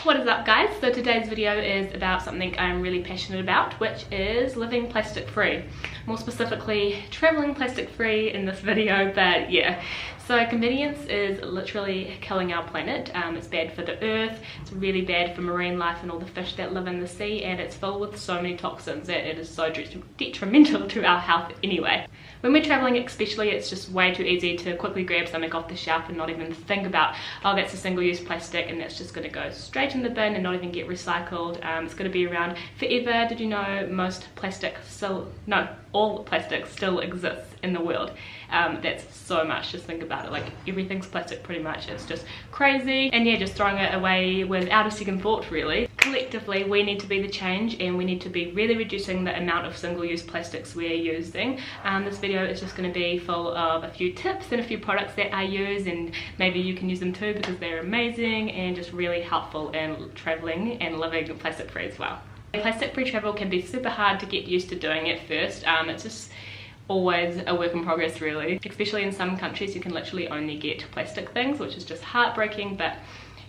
What is up guys? So today's video is about something I'm really passionate about, which is living plastic free. More specifically, traveling plastic free in this video, but yeah. So convenience is literally killing our planet. It's bad for the earth, it's really bad for marine life and all the fish that live in the sea, and it's filled with so many toxins that it is so detrimental to our health anyway. When we're traveling especially, it's just way too easy to quickly grab something off the shelf and not even think about, oh, that's a single-use plastic and that's just going to go straight in the bin and not even get recycled. It's going to be around forever. Did you know all plastic still exists in the world? That's so much. Just think about it, like everything's plastic pretty much. It's just crazy, and yeah, just throwing it away without a second thought really. Collectively we need to be the change, and we need to be really reducing the amount of single-use plastics we're using. This video is just going to be full of a few tips and a few products that I use, and maybe you can use them too because they're amazing and just really helpful in traveling and living plastic free as well. Plastic free travel can be super hard to get used to doing at first. It's just always a work in progress really, especially in some countries you can literally only get plastic things, which is just heartbreaking. But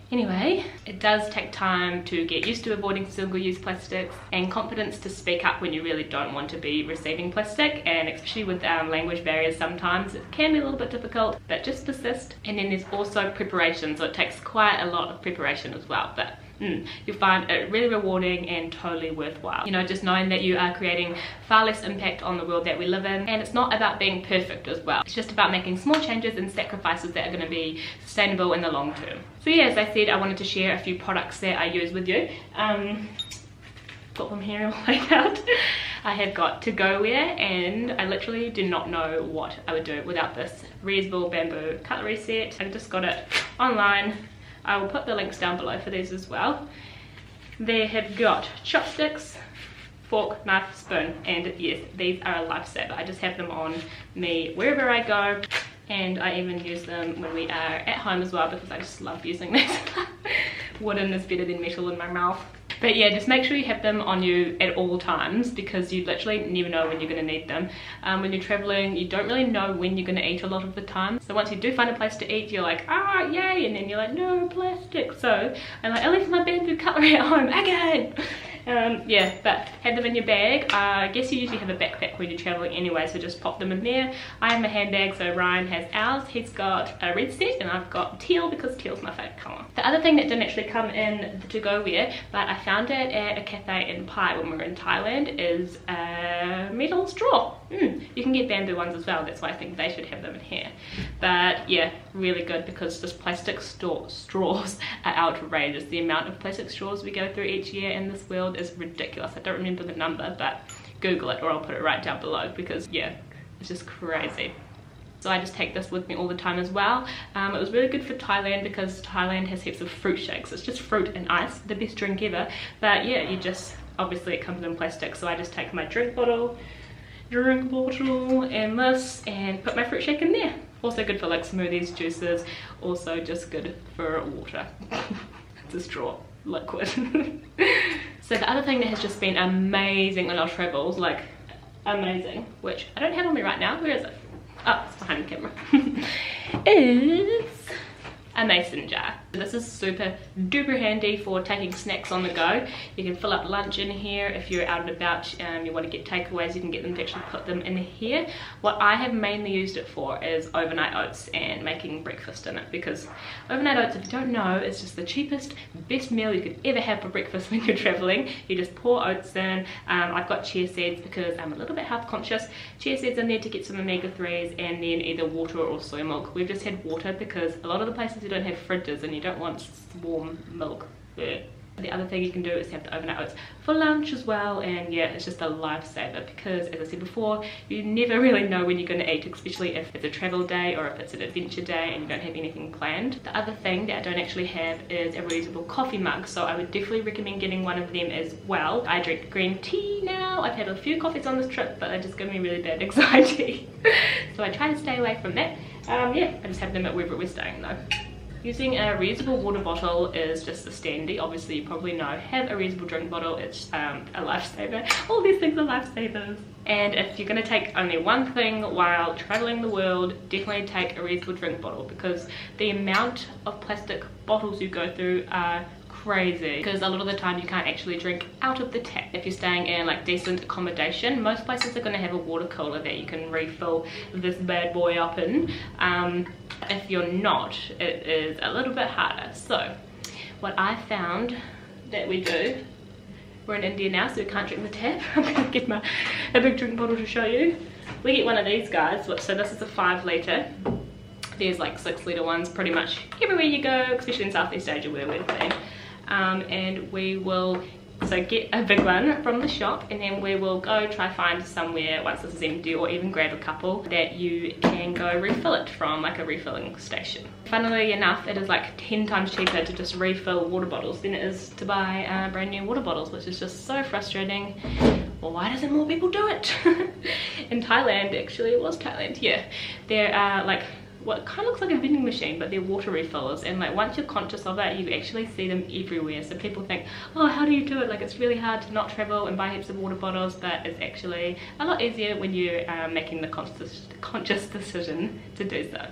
anyway, it does take time to get used to avoiding single-use plastics, and confidence to speak up when you really don't want to be receiving plastic, and especially with language barriers sometimes it can be a little bit difficult, but just persist. And then there's also preparation, so it takes quite a lot of preparation as well, but you'll find it really rewarding and totally worthwhile. You know, just knowing that you are creating far less impact on the world that we live in, and it's not about being perfect as well. It's just about making small changes and sacrifices that are going to be sustainable in the long term. So yeah, as I said, I wanted to share a few products that I use with you. Got them here all laid out. I have got to-go-ware, and I literally do not know what I would do without this reusable bamboo cutlery set. I just got it online. I will put the links down below for these as well. They have got chopsticks, fork, knife, spoon, and yes, these are a lifesaver. I just have them on me wherever I go, and I even use them when we are at home as well because I just love using these. Wooden is better than metal in my mouth. But yeah, just make sure you have them on you at all times because you literally never know when you're going to need them. When you're traveling, you don't really know when you're going to eat a lot of the time. So once you do find a place to eat, you're like, ah, yay, and then you're like, no plastic. So I'm like, I left my bamboo cutlery at home again. Yeah, but have them in your bag. I guess you usually have a backpack when you're traveling anyway, so just pop them in there. I have my handbag, so Ryan has ours. He's got a red set and I've got teal because teal's my favourite colour. The other thing that didn't actually come in the to-go-ware, but I found it at a cafe in Pai when we were in Thailand, is a metal straw. You can get bamboo ones as well, that's why I think they should have them in here. But yeah, really good because just plastic straws are outrageous. The amount of plastic straws we go through each year in this world is ridiculous. I don't remember the number, but Google it or I'll put it right down below because yeah, it's just crazy. So I just take this with me all the time as well. It was really good for Thailand because Thailand has heaps of fruit shakes. It's just fruit and ice, the best drink ever. But yeah, you just, obviously it comes in plastic, so I just take my drink bottle and this and put my fruit shake in there. Also good for like smoothies, juices, also just good for water. It's a straw, liquid. So the other thing that has just been amazing on our travels, like amazing, which I don't have on me right now, where is it? Oh, it's behind the camera. Is a mason jar. This is super duper handy for taking snacks on the go. You can fill up lunch in here. If you're out and about, you want to get takeaways, you can get them to actually put them in here. What I have mainly used it for is overnight oats and making breakfast in it, because overnight oats, if you don't know, is just the cheapest, best meal you could ever have for breakfast when you're traveling. You just pour oats in. I've got chia seeds because I'm a little bit health conscious. Chia seeds in there to get some omega-3s, and then either water or soy milk. We've just had water because a lot of the places you don't have fridges and you don't want warm milk. Yeah. The other thing you can do is have the overnight oats for lunch as well, and yeah, it's just a lifesaver because, as I said before, you never really know when you're going to eat, especially if it's a travel day or if it's an adventure day and you don't have anything planned. The other thing that I don't actually have is a reusable coffee mug, so I would definitely recommend getting one of them as well. I drink green tea now. I've had a few coffees on this trip, but they just give me really bad anxiety. So I try to stay away from that. Yeah, I just have them at wherever we're staying though. Using a reusable water bottle is just a standy. Obviously you probably know, have a reusable drink bottle, it's a lifesaver. All these things are lifesavers. And if you're going to take only one thing while traveling the world, definitely take a reusable drink bottle, because the amount of plastic bottles you go through are crazy because a lot of the time you can't actually drink out of the tap. If you're staying in like decent accommodation, most places are going to have a water cooler that you can refill this bad boy up in. If you're not, it is a little bit harder. So what I found that we do, we're in India now so we can't drink the tap. I'm going to get a big drink bottle to show you. We get one of these guys, so this is a 5 litre. There's like 6 litre ones pretty much everywhere you go, especially in Southeast Asia where we're playing. And we will get a big one from the shop, and then we will go try find somewhere once this is empty, or even grab a couple that you can go refill it from, like a refilling station. Funnily enough, it is like 10 times cheaper to just refill water bottles than it is to buy brand new water bottles, which is just so frustrating. Well, why doesn't more people do it? In Thailand, actually, it was Thailand, yeah, there are like what kind of looks like a vending machine, but they're water refillers, and like once you're conscious of it, you actually see them everywhere. So people think, oh, how do you do it? Like it's really hard to not travel and buy heaps of water bottles, but it's actually a lot easier when you're making the conscious decision to do so.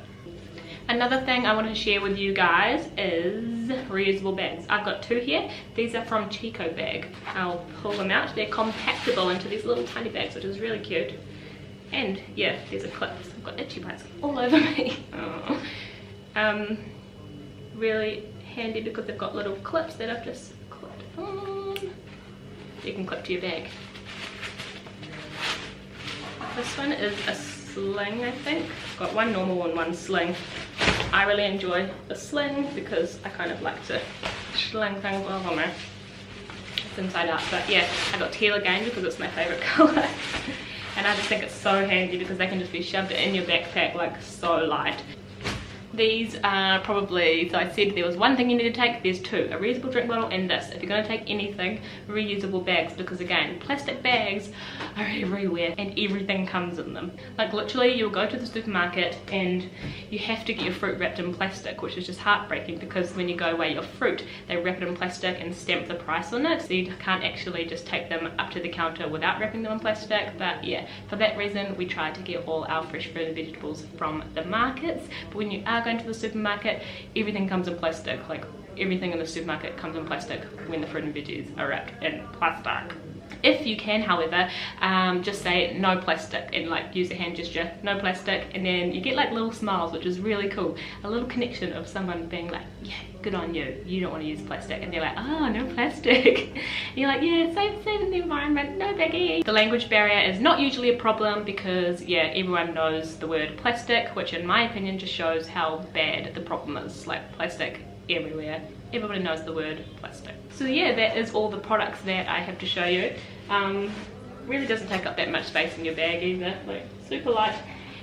Another thing I want to share with you guys is reusable bags. I've got 2 here. These are from Chico Bag. I'll pull them out. They're compactable into these little tiny bags, which is really cute. And yeah, there's a clip. I've got itchy bites all over me. Oh. Really handy because they've got little clips that I've just clipped on. You can clip to your bag. This one is a sling, I think. I've got one normal one, one sling. I really enjoy the sling because I kind of like to sling things over me. It's inside out, but yeah, I got teal again because it's my favourite colour. And I just think it's so handy because they can just be shoved in your backpack like so light. These are probably, so I said there was one thing you need to take, there's 2, a reusable drink bottle and this. If you're going to take anything, reusable bags, because again, plastic bags are everywhere and everything comes in them. Like literally you'll go to the supermarket and you have to get your fruit wrapped in plastic, which is just heartbreaking because when you go away your fruit, they wrap it in plastic and stamp the price on it, so you can't actually just take them up to the counter without wrapping them in plastic. But yeah, for that reason we try to get all our fresh fruit and vegetables from the markets. But when you are going to the supermarket, everything comes in plastic. Like everything in the supermarket comes in plastic when the fruit and veggies are wrapped in plastic. If you can, however, just say no plastic and like use a hand gesture, no plastic, and then you get like little smiles, which is really cool. A little connection of someone being like, yeah, good on you, you don't want to use plastic, and they're like, oh, no plastic. And you're like, yeah, saving the environment, no biggie. The language barrier is not usually a problem because yeah, everyone knows the word plastic, which in my opinion just shows how bad the problem is. Like plastic everywhere, everybody knows the word plastic. So yeah, that is all the products that I have to show you. Really doesn't take up that much space in your bag either, like super light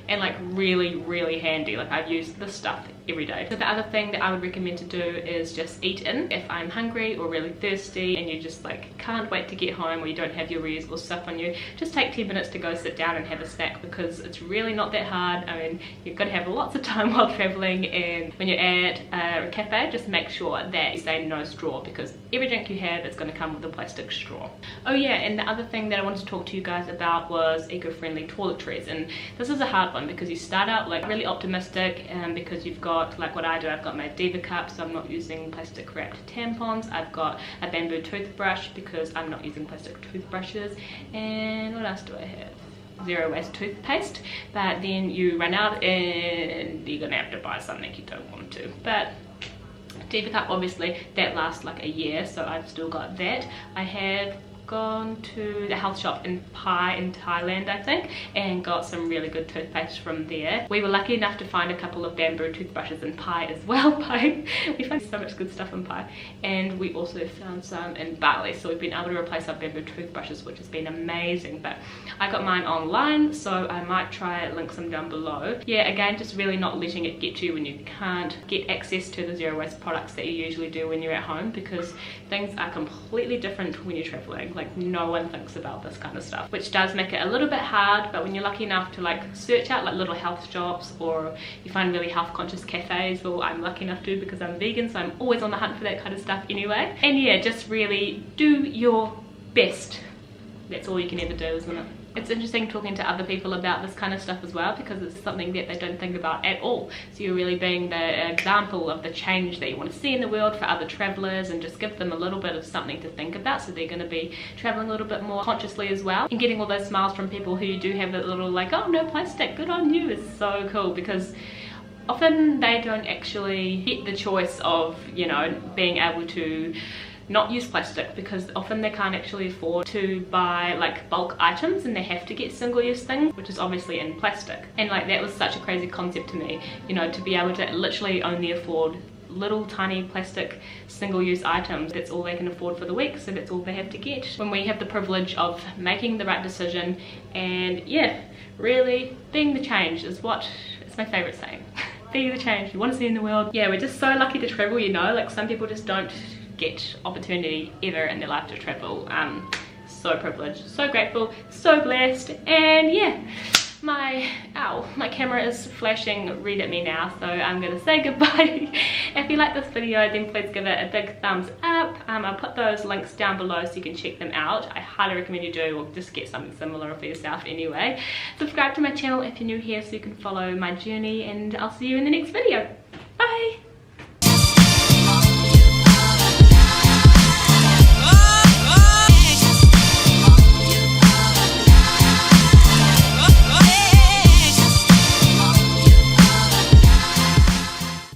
and like really handy. Like I've used this stuff every day. So the other thing that I would recommend to do is just eat in. If I'm hungry or really thirsty and you just like can't wait to get home, or you don't have your reusable stuff on you, just take 10 minutes to go sit down and have a snack, because it's really not that hard. I mean, you're gonna have lots of time while traveling, and when you're at a cafe, just make sure that you say no straw, because every drink you have is going to come with a plastic straw. Oh yeah, and the other thing that I wanted to talk to you guys about was eco-friendly toiletries. And this is a hard one because you start out like really optimistic, because you've got, like what I do, I've got my Diva cup, so I'm not using plastic wrapped tampons. I've got a bamboo toothbrush because I'm not using plastic toothbrushes. And what else do I have? Zero waste toothpaste. But then you run out and you're gonna have to buy something you don't want to. But Diva cup, obviously that lasts like a year, so I've still got that. I have gone to the health shop in Pai in Thailand, I think, and got some really good toothpaste from there. We were lucky enough to find a couple of bamboo toothbrushes in Pai as well. Pai, we find so much good stuff in Pai. And we also found some in Bali, so we've been able to replace our bamboo toothbrushes, which has been amazing. But I got mine online, so I might try link some down below. Yeah, again, just really not letting it get to you when you can't get access to the zero waste products that you usually do when you're at home, because things are completely different when you're traveling. Like no one thinks about this kind of stuff, which does make it a little bit hard. But when you're lucky enough to like search out like little health shops, or you find really health conscious cafes, well, I'm lucky enough to because I'm vegan, so I'm always on the hunt for that kind of stuff anyway. And yeah, just really do your best. That's all you can ever do, isn't it? It's interesting talking to other people about this kind of stuff as well, because it's something that they don't think about at all. So you're really being the example of the change that you want to see in the world for other travelers, and just give them a little bit of something to think about, so they're going to be traveling a little bit more consciously as well. And getting all those smiles from people who do have that little like, oh, no plastic, good on you, is so cool, because often they don't actually get the choice of, you know, being able to not use plastic, because often they can't actually afford to buy like bulk items, and they have to get single-use things, which is obviously in plastic. And like, that was such a crazy concept to me, you know, to be able to literally only afford little tiny plastic single-use items. That's all they can afford for the week, so that's all they have to get. When we have the privilege of making the right decision and, yeah, really being the change is what, it's my favorite saying. Be the change you want to see in the world. Yeah, we're just so lucky to travel, you know, like some people just don't get opportunity ever in their life to travel. So privileged, so grateful, so blessed. And yeah, my camera is flashing red at me now, so I'm gonna say goodbye. If you like this video, then please give it a big thumbs up. I'll put those links down below so you can check them out. I highly recommend you do, or just get something similar for yourself anyway. Subscribe to my channel if you're new here so you can follow my journey, and I'll see you in the next video.